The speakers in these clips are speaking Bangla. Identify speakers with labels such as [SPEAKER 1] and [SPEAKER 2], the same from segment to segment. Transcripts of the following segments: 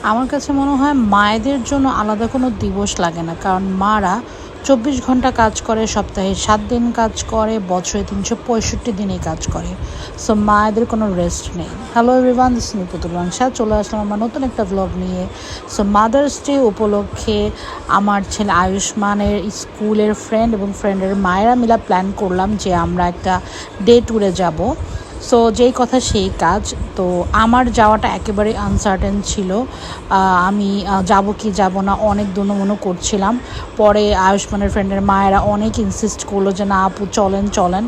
[SPEAKER 1] আমার কাছে মনে হয় মায়েদের জন্য আলাদা কোনো দিবস লাগে না, কারণ মারা 24 ঘন্টা কাজ করে, সপ্তাহে 7 দিন কাজ করে, বছরে 365 দিনই কাজ করে। সো মায়েদের কোনো রেস্ট নেই। হ্যালো এভরিওয়ান, দিস ইজ পুতুল বাংশা। চলে আসলাম আমার নতুন একটা ব্লগ নিয়ে। সো মাদার্স ডে উপলক্ষে আমার ছেলে আয়ুষ্মানের স্কুলের ফ্রেন্ড এবং ফ্রেন্ডের মায়েরা মিলা প্ল্যান করলাম যে আমরা একটা ডে ট্যুরে যাব। সো যেই কথা সেই কাজ। তো আমার যাওয়াটা একেবারে আনসার্টেন ছিল। আমি যাব কি যাব না অনেক দুনোমনো করছিলাম। পরে আয়ুষ্মানের ফ্রেন্ডের মায়েরা অনেক ইনসিস্ট করলো যে না আপু চলেন চলেন।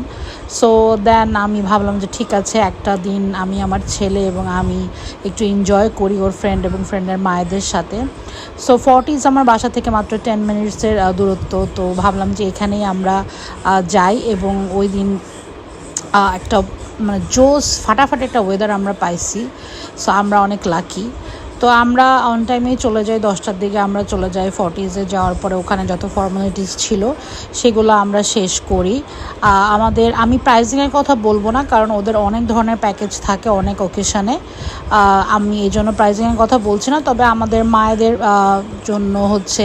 [SPEAKER 1] সো দেন আমি ভাবলাম যে ঠিক আছে, একটা দিন আমি আমার ছেলে এবং আমি একটু এনজয় করি ওর ফ্রেন্ড এবং ফ্রেন্ডের মায়েদের সাথে। সো 40s আমার বাসা থেকে মাত্র 10 মিনিটসের দূরত্ব। তো ভাবলাম যে এখানেই আমরা যাই এবং ওই দিন একটা মানে জোস ফাটাফাটি একটা ওয়েদার আমরা পাইছি। সো আমরা অনেক লাকি। তো আমরা অন টাইমেই চলে যাই, 10টার দিকে আমরা চলে যাই 40s-এ। যাওয়ার পরে ওখানে যত ফর্মালিটিস ছিল সেগুলো আমরা শেষ করি। আমি প্রাইসিংয়ের কথা বলবো না, কারণ ওদের অনেক ধরনের প্যাকেজ থাকে অনেক অকেশানে। আমি এই জন্য প্রাইসিংয়ের কথা বলছি না। তবে আমাদের মায়েদের জন্য হচ্ছে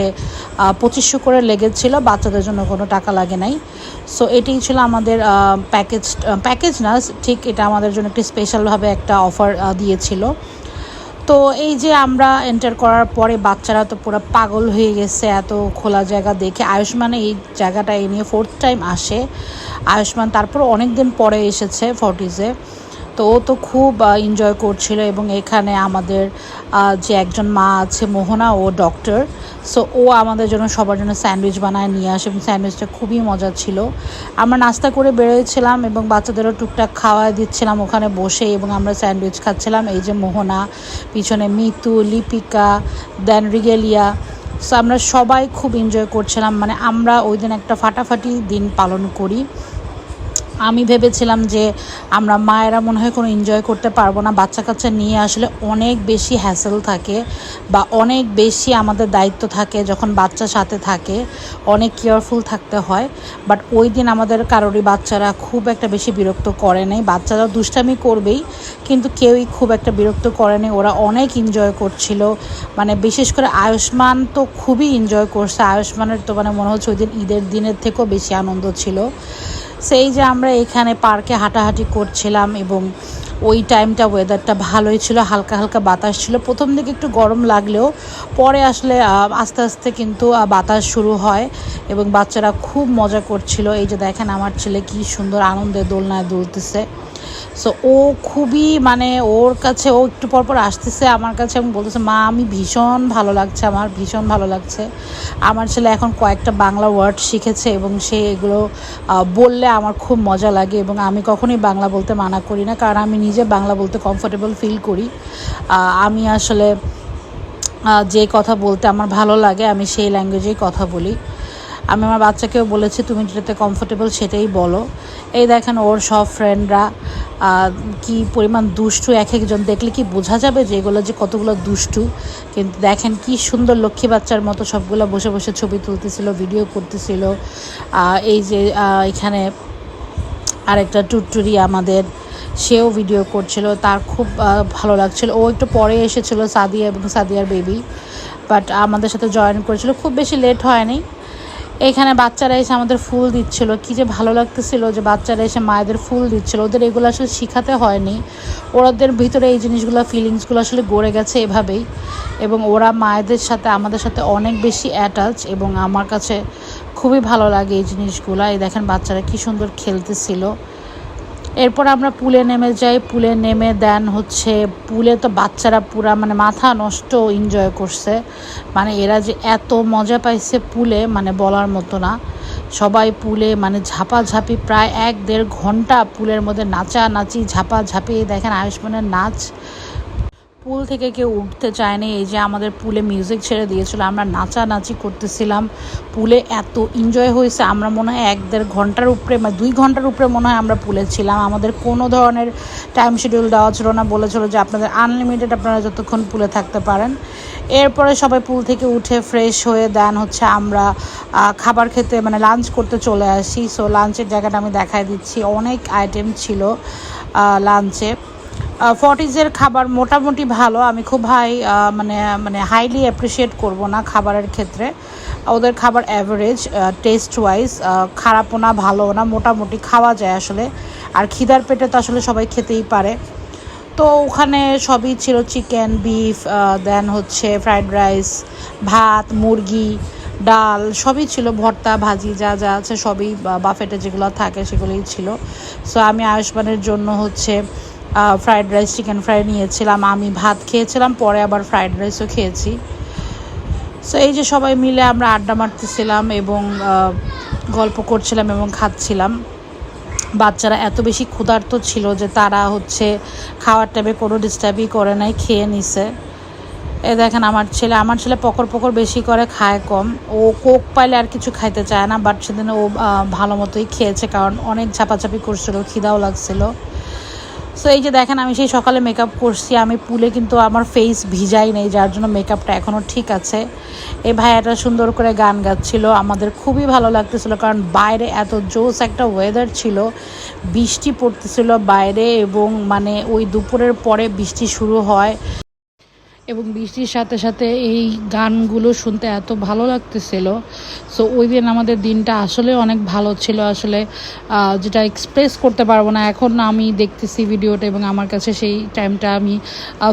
[SPEAKER 1] 2500 করে লেগেছিল, বাচ্চাদের জন্য কোনো টাকা লাগে নাই। সো এটাই ছিল আমাদের প্যাকেজ না ঠিক, এটা আমাদের জন্য একটি স্পেশালভাবে একটা অফার দিয়েছিল। তো এই যে আমরা এন্টার করার পরে বাচ্চারা তো পুরো পাগল হয়ে গেছে এত খোলা জায়গা দেখে। আয়ুষ্মান এই জায়গাটা এই নিয়ে 4th টাইম আসে। আয়ুষ্মান তারপর অনেক দিন পরে এসেছে 40s-এ। তো ও তো খুব এনজয় করছিল। এবং এখানে আমাদের যে একজন মা আছে মোহনা, ও ডক্টর। সো ও আমাদের জন্য সবার জন্য স্যান্ডউইচ বানায় নিয়ে আসে এবং স্যান্ডউইচটা খুবই মজা ছিল। আমরা নাস্তা করে বেরোয়েছিলাম এবং বাচ্চাদেরও টুকটাক খাওয়া দিচ্ছিলাম ওখানে বসে, এবং আমরা স্যান্ডউইচ খাচ্ছিলাম। এই যে মোহনা, পিছনে মিতু, লিপিকা, দেন রিগেলিয়া। সো আমরা সবাই খুব এনজয় করছিলাম। মানে আমরা ওই দিন একটা ফাটাফাটি দিন পালন করি। আমি ভেবেছিলাম যে আমরা মায়েরা মনে হয় কোনো এনজয় করতে পারবো না, বাচ্চা কাচ্চা নিয়ে আসলে অনেক বেশি হ্যাসেল থাকে বা অনেক বেশি আমাদের দায়িত্ব থাকে। যখন বাচ্চা সাথে থাকে অনেক কেয়ারফুল থাকতে হয়। বাট ওই দিন আমাদের কারোরই বাচ্চারা খুব একটা বেশি বিরক্ত করে নাই। বাচ্চারা দুষ্টামি করবেই, কিন্তু কেউই খুব একটা বিরক্ত করেনি। ওরা অনেক এনজয় করছিল। মানে বিশেষ করে আয়ুষ্মান তো খুবই এনজয় করছে। আয়ুষ্মানের তো মানে মনে হচ্ছে ওই দিন ঈদের দিনের থেকেও বেশি আনন্দ ছিল। সেই যে আমরা এখানে পার্কে হাঁটাহাঁটি করছিলাম এবং ওই টাইমটা ওয়েদারটা ভালোই ছিল, হালকা হালকা বাতাস ছিল। প্রথম দিকে একটু গরম লাগলেও পরে আসলে আস্তে আস্তে কিন্তু বাতাস শুরু হয় এবং বাচ্চারা খুব মজা করছিল। এই যে দেখেন আমার ছেলে কি সুন্দর আনন্দে দোলনায় দুলতেছে। সো ও খুবই মানে ওর কাছে ও একটু পরপর আসতেছে আমার কাছে এবং বলতেছে মা আমি ভীষণ ভালো লাগছে, আমার ভীষণ ভালো লাগছে। আমার ছেলে এখন কয়েকটা বাংলা ওয়ার্ড শিখেছে এবং সে এগুলো বললে আমার খুব মজা লাগে। এবং আমি কখনোই বাংলা বলতে মানা করি না, কারণ আমি নিজে বাংলা বলতে কমফোর্টেবল ফিল করি। আমি আসলে যে কথা বলতে আমার ভালো লাগে আমি সেই ল্যাঙ্গুয়েজেই কথা বলি। আমি আমার বাচ্চাকেও বলেছি তুমি যেটাতে কমফোর্টেবল সেটাই বলো। এই দেখেন ওর সব ফ্রেন্ডরা কি পরিমাণ দুষ্টু, এক একজন দেখলে কি বোঝা যাবে যে এগুলো যে কতগুলো দুষ্টু। কিন্তু দেখেন কি সুন্দর লক্ষ্মী বাচ্চার মতো সবগুলো বসে বসে ছবি তুলতেছিল, ভিডিও করতেছিল। এই যে এখানে আরেকটা টুটটুরি আমাদের, সেও ভিডিও করছিল, তার খুব ভালো লাগছিল। ও একটু পরে এসেছিলো, সাদিয়া এবং সাদিয়ার বেবি, বাট আমাদের সাথে জয়েন করেছিল। খুব বেশি লেট হয়নি। এখানে বাচ্চারা এসে আমাদের ফুল দিচ্ছিল, কি যে ভালো লাগতেছিল যে বাচ্চারা এসে মায়েদের ফুল দিচ্ছিল। ওদের এগুলো আসলে শেখাতে হয়নি, ওদের ভিতরে এই জিনিসগুলো ফিলিংসগুলো আসলে গড়ে গেছে এভাবেই। এবং ওরা মায়েদের সাথে আমাদের সাথে অনেক বেশি অ্যাটাচ এবং আমার কাছে খুবই ভালো লাগে এই জিনিসগুলো। এই দেখেন বাচ্চারা কি সুন্দর খেলতেছিল। এরপর আমরা পুলে নেমে যাই। পুলে নেমে দেন হচ্ছে পুলে তো বাচ্চারা পুরা মানে মাথা নষ্ট এনজয় করছে। মানে এরা যে এত মজা পাইছে পুলে মানে বলার মতো না। সবাই পুলে মানে ঝাপাঝাপি প্রায় 1-1.5 ঘন্টা পুলের মধ্যে নাচানাচি ঝাপাঝাপি। দেখেন আয়ুষ্মানের নাচ। পুল থেকে কেউ উঠতে চায়নি। এই যে আমাদের পুলে মিউজিক ছেড়ে দিয়েছিল, আমরা নাচানাচি করতেছিলাম। পুলে এত এনজয় হয়েছে, আমরা মনে হয় 1-1.5 ঘন্টার উপরে মানে 2 ঘন্টার উপরে মনে হয় আমরা পুলে ছিলাম। আমাদের কোনো ধরনের টাইম শিডিউল দেওয়া ছিল না, বলেছিল যে আপনাদের আনলিমিটেড, আপনারা যতক্ষণ পুলে থাকতে পারেন। এরপরে সবাই পুল থেকে উঠে ফ্রেশ হয়ে দেন হচ্ছে আমরা খাবার খেতে মানে লাঞ্চ করতে চলে আসি। সো লাঞ্চের জায়গাটা আমি দেখাই দিচ্ছি, অনেক আইটেম ছিল লাঞ্চে। ফর্টিজের খাবার মোটামুটি ভালো, আমি খুব মানে মানে হাইলি অ্যাপ্রিসিয়েট করব না খাবারের ক্ষেত্রে। ওদের খাবার অ্যাভারেজ, টেস্ট ওয়াইজ খারাপও না ভালোও না, মোটামুটি খাওয়া যায় আসলে। আর খিদার পেটে তো আসলে সবাই খেতেই পারে। তো ওখানে সবই ছিল, চিকেন, বিফ, দেন হচ্ছে ফ্রাইড রাইস, ভাত, মুরগি, ডাল সবই ছিল, ভর্তা, ভাজি যা যা আছে সবই বাফেটে যেগুলো থাকে সেগুলোই ছিল। সো আমি আয়ুষ্মানের জন্য হচ্ছে ফ্রাইড রাইস, চিকেন ফ্রাই নিয়েছিলাম, আমি ভাত খেয়েছিলাম, পরে আবার ফ্রাইড রাইসও খেয়েছি। সো এই যে সবাই মিলে আমরা আড্ডা মারতেছিলাম এবং গল্প করছিলাম এবং খাচ্ছিলাম। বাচ্চারা এত বেশি ক্ষুধার্ত ছিল যে তারা হচ্ছে খাওয়ার টাইমে কোনো ডিস্টার্বই করে নাই, খেয়ে নিছে। এ দেখেন আমার ছেলে পকর পকর বেশি করে, খায় কম। ও কোক পাইলে আর কিছু খাইতে চায় না, বাট সেদিন ও ভালো মতোই খেয়েছে, কারণ অনেক ঝাপাঝাপি করছিল, খিদাও লাগছিল। সো এই যে দেখেন আমি সেই সকালে মেকআপ করছি, আমি পুলে কিন্তু আমার ফেস ভিজাই নেই, যার জন্য মেকআপটা এখনও ঠিক আছে। এই ভাইয়াটা সুন্দর করে গান গাচ্ছিল, আমাদের খুবই ভালো লাগতেছিল, কারণ বাইরে এত জোস একটা ওয়েদার ছিল, বৃষ্টি পড়তেছিল বাইরে, এবং মানে ওই দুপুরের পরে বৃষ্টি শুরু হয় এবং বৃষ্টির সাথে সাথে এই গানগুলো শুনতে এত ভালো লাগতেছিল। সো ওই দিন আমাদের দিনটা আসলে অনেক ভালো ছিল, আসলে যেটা এক্সপ্রেস করতে পারবো না। এখন আমি দেখতেছি ভিডিওটা এবং আমার কাছে সেই টাইমটা আমি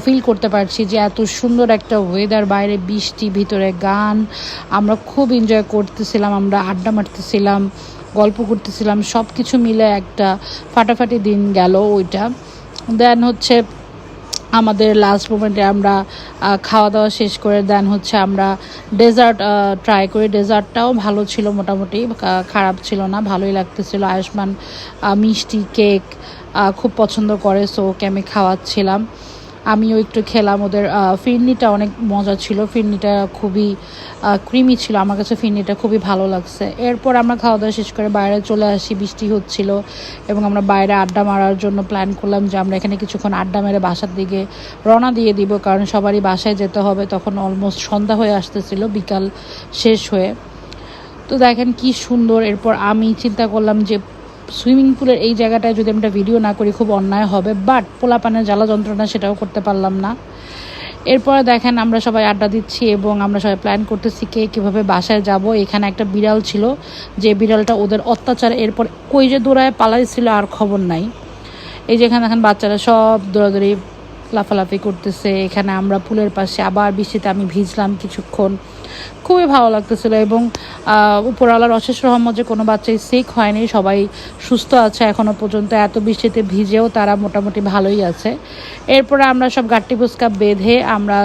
[SPEAKER 1] ফিল করতে পারছি যে এত সুন্দর একটা ওয়েদার, বাইরে বৃষ্টি, ভিতরে গান, আমরা খুব এনজয় করতেছিলাম, আমরা আড্ডা মারতেছিলাম, গল্প করতেছিলাম, সব কিছু মিলে একটা ফাটাফাটি দিন গেল ওইটা। দেন হচ্ছে আমাদের লাস্ট মোমেন্টে আমরা খাওয়া দাওয়া শেষ করে দেন হচ্ছে আমরা ডেজার্ট ট্রাই করি। ডেজার্টটাও ভালো ছিল, মোটামুটি খারাপ ছিল না, ভালোই লাগতেছিল। আয়ুষ্মান মিষ্টি, কেক খুব পছন্দ করে, সো ওকে আমি খাওয়াচ্ছিলাম, আমিও একটু খেলাম। ওদের ফিরনিটা অনেক মজা ছিল, ফিরনিটা খুবই ক্রিমি ছিল, আমার কাছে ফিরনিটা খুবই ভালো লাগছে। এরপর আমরা খাওয়া দাওয়া শেষ করে বাইরে চলে আসি, বৃষ্টি হচ্ছিল এবং আমরা বাইরে আড্ডা মারার জন্য প্ল্যান করলাম যে আমরা এখানে কিছুক্ষণ আড্ডা মেরে বাসার দিকে রওনা দিয়ে দিব, কারণ সবারই বাসায় যেতে হবে। তখন অলমোস্ট সন্ধ্যা হয়ে আসতেছিল, বিকাল শেষ হয়ে। তো দেখেন কি সুন্দর। এরপর আমি চিন্তা করলাম যে সুইমিং পুলের এই জায়গাটায় যদি আমরা ভিডিও না করি খুব অন্যায় হবে, বাট পোলাপানের জ্বালা যন্ত্রণা সেটাও করতে পারলাম না। এরপরে দেখেন আমরা সবাই আড্ডা দিচ্ছি এবং আমরা সবাই প্ল্যান করতেছি কে কীভাবে বাসায় যাব। এখানে একটা বিড়াল ছিল, যে বিড়ালটা ওদের অত্যাচারে এরপর কই যে দৌড়ায় পালাইছিল আর খবর নাই। এই যে এখানে দেখেন বাচ্চারা সব দৌড়াদৌড়ি লাফালাফি করতেছে। এখানে আমরা পুলের পাশে, আবার বৃষ্টিতে আমি ভিজলাম কিছুক্ষণ, খুবই ভালো লাগতেছিল। এবং উপরওয়ালার অশেষ রহমত যে কোনো বাচ্চাই সিক হয়নি, সবাই সুস্থ আছে এখনও পর্যন্ত। এত বৃষ্টিতে ভিজেও তারা মোটামুটি ভালোই আছে। এরপরে আমরা সব গাট্টি ফুচকা বেঁধে আমরা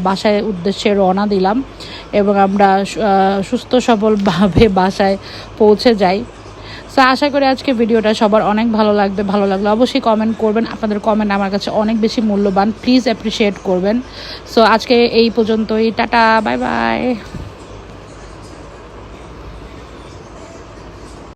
[SPEAKER 1] বাসায় উদ্দেশ্যে রওনা দিলাম এবং আমরা সুস্থ সবলভাবে বাসায় পৌঁছে যাই। সো আশা করি আজকে ভিডিওটা সবার অনেক ভালো লাগবে। ভালো লাগলে অবশ্যই কমেন্ট করবেন, আপনাদের কমেন্ট আমার কাছে অনেক বেশি মূল্যবান, প্লিজ অ্যাপ্রিসিয়েট করবেন। সো আজকে এই পর্যন্তই, টাটা, বাই বাই।